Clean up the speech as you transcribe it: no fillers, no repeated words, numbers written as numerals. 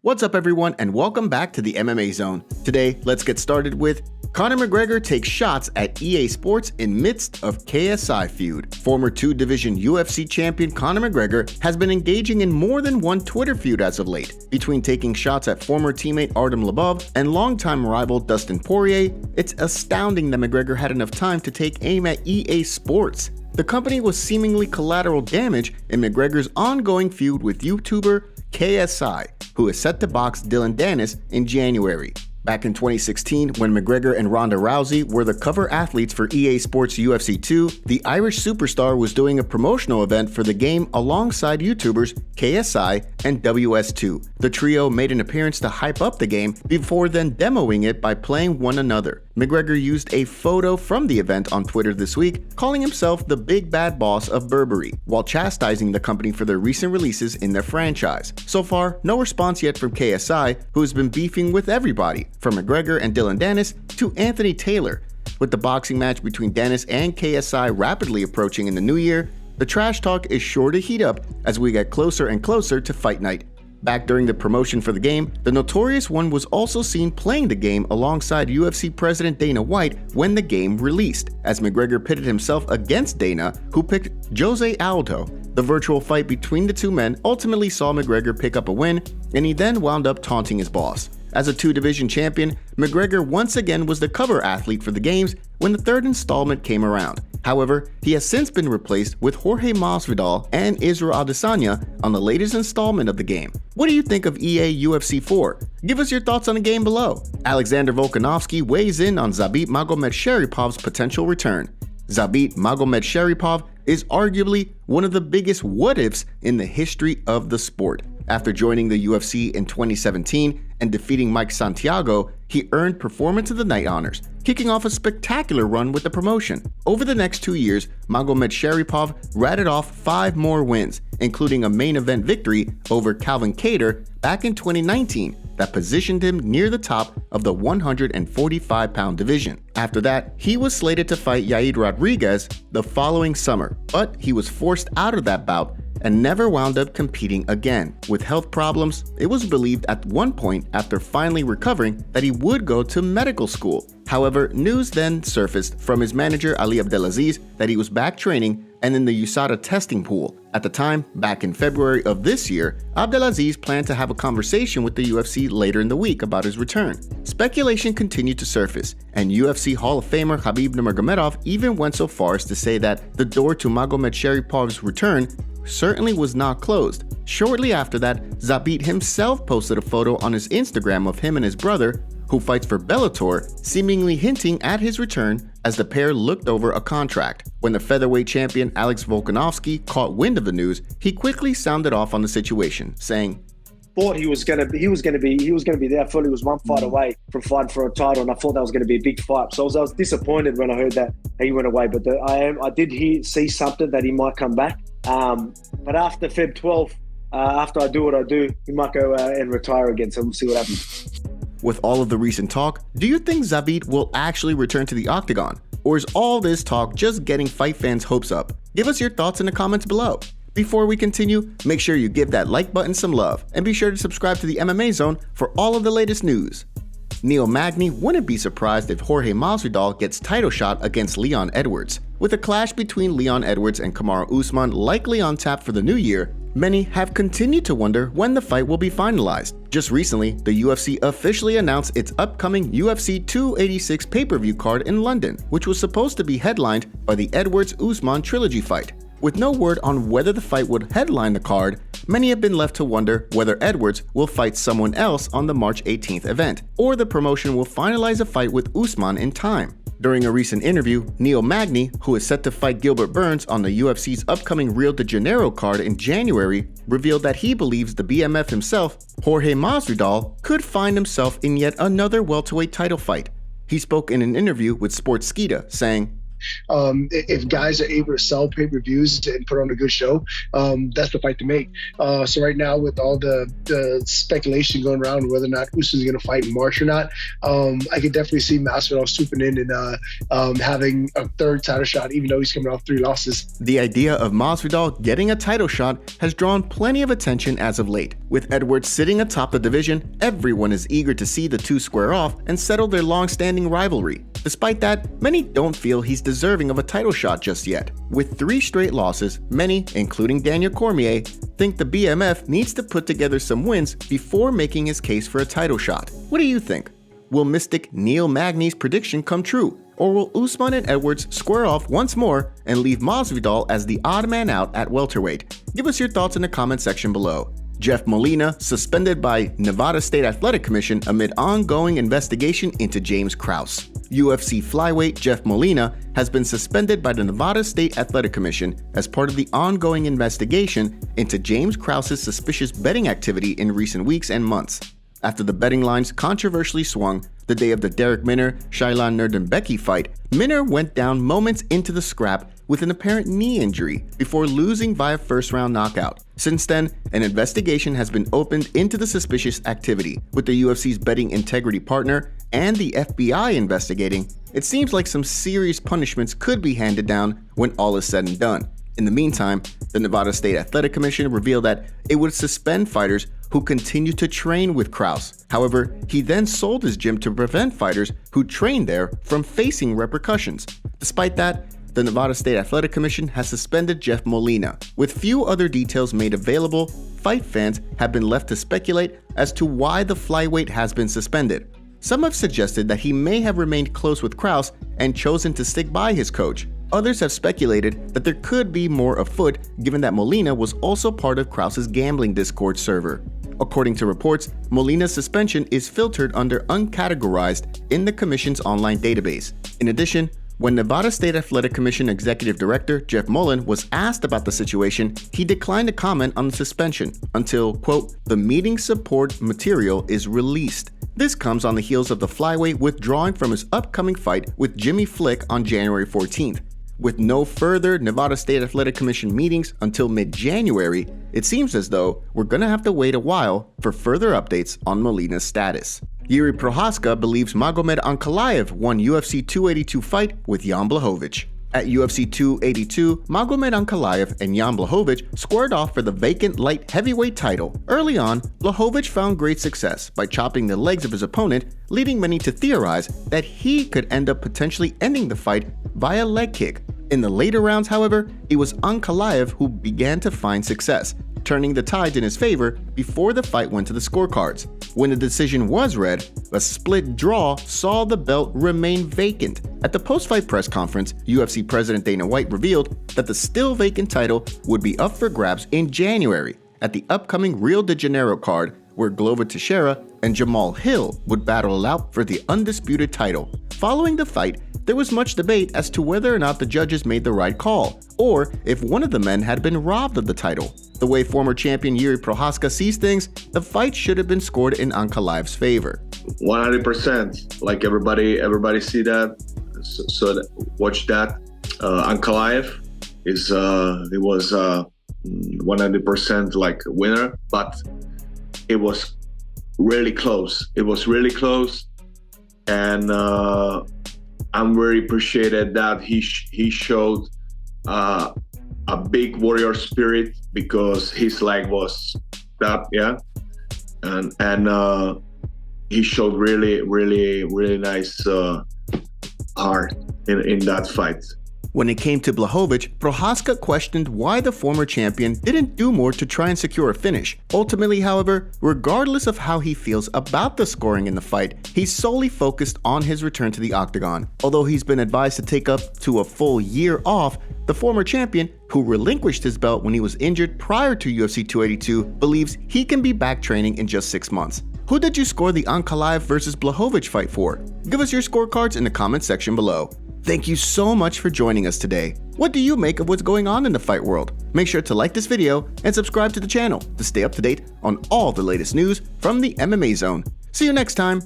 What's up everyone and welcome back to the MMA Zone. Today, let's get started with Conor McGregor takes shots at EA Sports in midst of KSI feud. Former two-division UFC champion Conor McGregor has been engaging in more than one Twitter feud as of late. Between taking shots at former teammate Artem Lobov and longtime rival Dustin Poirier, it's astounding that McGregor had enough time to take aim at EA Sports. The company was seemingly collateral damage in McGregor's ongoing feud with YouTuber KSI, who is set to box Dillon Danis in January. Back in 2016, when McGregor and Ronda Rousey were the cover athletes for EA Sports UFC 2, the Irish superstar was doing a promotional event for the game alongside YouTubers KSI and WS2. The trio made an appearance to hype up the game before then demoing it by playing one another. McGregor used a photo from the event on Twitter this week, calling himself the big bad boss of Burberry, while chastising the company for their recent releases in their franchise. So far, no response yet from KSI, who has been beefing with everybody, from McGregor and Dillon Danis to Anthony Taylor. With the boxing match between Danis and KSI rapidly approaching in the new year, the trash talk is sure to heat up as we get closer and closer to fight night. Back during the promotion for the game, the Notorious One was also seen playing the game alongside UFC President Dana White when the game released, as McGregor pitted himself against Dana, who picked Jose Aldo. The virtual fight between the two men ultimately saw McGregor pick up a win, and he then wound up taunting his boss. As a two-division champion, McGregor once again was the cover athlete for the games when the third installment came around. However, he has since been replaced with Jorge Masvidal and Israel Adesanya on the latest installment of the game. What do you think of EA UFC 4? Give us your thoughts on the game below. Alexander Volkanovski weighs in on Zabit Magomedsharipov potential return. Zabit Magomedsharipov is arguably one of the biggest what-ifs in the history of the sport. After joining the UFC in 2017 and defeating Mike Santiago, he earned Performance of the Night honors, kicking off a spectacular run with the promotion. Over the next 2 years, Magomedsharipov ratted off 5 more wins, including a main event victory over Calvin Kattar back in 2019 that positioned him near the top of the 145-pound division. After that, he was slated to fight Yair Rodriguez the following summer, but he was forced out of that bout and never wound up competing again. With health problems, it was believed at one point after finally recovering that he would go to medical school. However, news then surfaced from his manager Ali Abdelaziz that he was back training and in the USADA testing pool. At the time, back in February of this year, Abdelaziz planned to have a conversation with the UFC later in the week about his return. Speculation continued to surface, and UFC Hall of Famer Khabib Nurmagomedov even went so far as to say that the door to Magomedsharipov return certainly was not closed. Shortly after that, Zabit himself posted a photo on his Instagram of him and his brother, who fights for Bellator, seemingly hinting at his return as the pair looked over a contract. When the featherweight champion Alex Volkanovski caught wind of the news, he quickly sounded off on the situation, saying, "Thought he was gonna be there. I thought he was one fight away from fighting for a title, and I thought that was gonna be a big fight. So I was disappointed when I heard that he went away. But I did see something that he might come back. But after Feb 12th, after I do what I do, he might go and retire again. So we'll see what happens." With all of the recent talk, do you think Zabit will actually return to the octagon? Or is all this talk just getting fight fans' hopes up? Give us your thoughts in the comments below. Before we continue, make sure you give that like button some love, and be sure to subscribe to the MMA Zone for all of the latest news. Neil Magny wouldn't be surprised if Jorge Masvidal gets title shot against Leon Edwards. With a clash between Leon Edwards and Kamaru Usman likely on tap for the new year, many have continued to wonder when the fight will be finalized. Just recently, the UFC officially announced its upcoming UFC 286 pay-per-view card in London, which was supposed to be headlined by the Edwards-Usman trilogy fight. With no word on whether the fight would headline the card, many have been left to wonder whether Edwards will fight someone else on the March 18th event, or the promotion will finalize a fight with Usman in time. During a recent interview, Neil Magny, who is set to fight Gilbert Burns on the UFC's upcoming Rio de Janeiro card in January, revealed that he believes the BMF himself, Jorge Masvidal, could find himself in yet another welterweight title fight. He spoke in an interview with Sportskeeda, saying, If guys are able to sell pay-per-views and put on a good show, that's the fight to make. So right now, with all the speculation going around whether or not Usyk is going to fight in March or not, I could definitely see Masvidal swooping in and having a third title shot, even though he's coming off 3 losses. The idea of Masvidal getting a title shot has drawn plenty of attention as of late. With Edwards sitting atop the division, everyone is eager to see the two square off and settle their long-standing rivalry. Despite that, many don't feel he's deserving of a title shot just yet. With 3 straight losses, many, including Daniel Cormier, think the BMF needs to put together some wins before making his case for a title shot. What do you think? Will Mystic Neil Magny's prediction come true? Or will Usman and Edwards square off once more and leave Masvidal as the odd man out at welterweight? Give us your thoughts in the comment section below. Jeff Molina suspended by Nevada State Athletic Commission amid ongoing investigation into James Krause. UFC flyweight Jeff Molina has been suspended by the Nevada State Athletic Commission as part of the ongoing investigation into James Krause's suspicious betting activity in recent weeks and months. After the betting lines controversially swung the day of the Derek Minner-Shailan Nurdenbecki fight, Minner went down moments into the scrap with an apparent knee injury before losing via first-round knockout. Since then, an investigation has been opened into the suspicious activity, with the UFC's betting integrity partner and the FBI investigating. It seems like some serious punishments could be handed down when all is said and done. In the meantime, the Nevada State Athletic Commission revealed that it would suspend fighters who continue to train with Krause. However, he then sold his gym to prevent fighters who trained there from facing repercussions. Despite that, the Nevada State Athletic Commission has suspended Jeff Molina. With few other details made available, fight fans have been left to speculate as to why the flyweight has been suspended. Some have suggested that he may have remained close with Krause and chosen to stick by his coach. Others have speculated that there could be more afoot, given that Molina was also part of Krause's gambling Discord server. According to reports, Molina's suspension is filtered under uncategorized in the commission's online database. In addition, when Nevada State Athletic Commission Executive Director Jeff Mullen was asked about the situation, he declined to comment on the suspension until, quote, the meeting support material is released. This comes on the heels of the flyweight withdrawing from his upcoming fight with Jimmy Flick on January 14th. With no further Nevada State Athletic Commission meetings until mid-January, it seems as though we're going to have to wait a while for further updates on Molina's status. Jiri Prochazka believes Magomed Ankalaev won UFC 282 fight with Jan Blachowicz. At UFC 282, Magomed Ankalaev and Jan Blachowicz squared off for the vacant light heavyweight title. Early on, Blachowicz found great success by chopping the legs of his opponent, leading many to theorize that he could end up potentially ending the fight via leg kick. In the later rounds, however, it was Ankalaev who began to find success, turning the tides in his favor before the fight went to the scorecards. When the decision was read, a split draw saw the belt remain vacant. At the post-fight press conference, UFC President Dana White revealed that the still vacant title would be up for grabs in January at the upcoming Rio de Janeiro card, where Glover Teixeira and Jamal Hill would battle it out for the undisputed title. Following the fight, there was much debate as to whether or not the judges made the right call, or if one of the men had been robbed of the title. The way former champion Jiri Prochazka sees things, the fight should have been scored in Ankalaev's favor. 100%. Like everybody see that. So watch that. Ankalaev he was 100% like winner, but it was really close. It was really close, and I'm very appreciated that he showed a big warrior spirit, because his leg was that, and he showed really nice heart in that fight. When it came to Blachowicz, Prochazka questioned why the former champion didn't do more to try and secure a finish. Ultimately, however, regardless of how he feels about the scoring in the fight, he's solely focused on his return to the octagon. Although he's been advised to take up to a full year off, the former champion, who relinquished his belt when he was injured prior to UFC 282, believes he can be back training in just 6 months. Who did you score the Ankalaev versus Blachowicz fight for? Give us your scorecards in the comment section below. Thank you so much for joining us today. What do you make of what's going on in the fight world? Make sure to like this video and subscribe to the channel to stay up to date on all the latest news from the MMA Zone. See you next time.